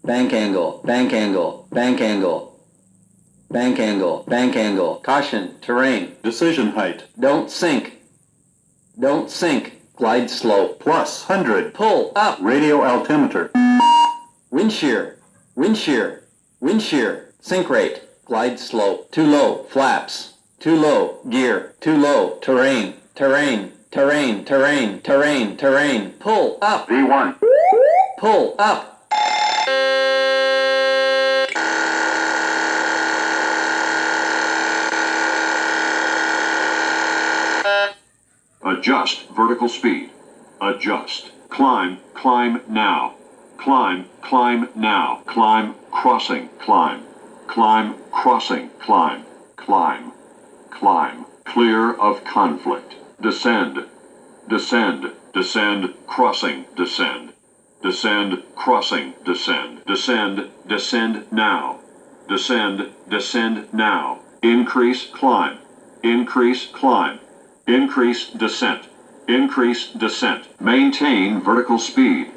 bank angle, bank angle, bank angle, bank angle, bank angle, caution, terrain, decision height, don't sink, don't sink, glide slope, plus 100, pull up, radio altimeter, wind shear, wind shear, wind shear, sink rate, glide slope, too low, flaps, too low, gear, too low, terrain, terrain, terrain, terrain, terrain, terrain, pull up, V1, pull up, adjust vertical speed, adjust, climb, climb now, climb, climb now, climb, crossing, climb, climb, crossing, climb, climb, climb, clear of conflict, descend, descend, descend, crossing, descend, descend, crossing, descend, descend, descend now, descend, descend now, increase, climb, increase, climb, increase, descent, increase, descent, maintain vertical speed,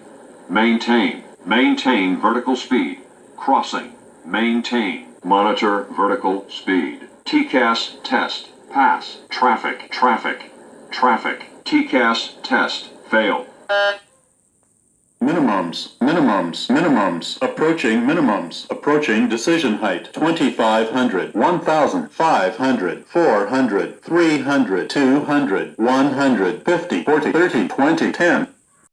maintain, maintain vertical speed, crossing, maintain, monitor vertical speed, TCAS test, pass, traffic, traffic, traffic, TCAS test, fail. minimums, minimums, minimums, approaching decision height, 2,500, 1,500, 400, 300, 200, 150, 40, 30, 20, 10.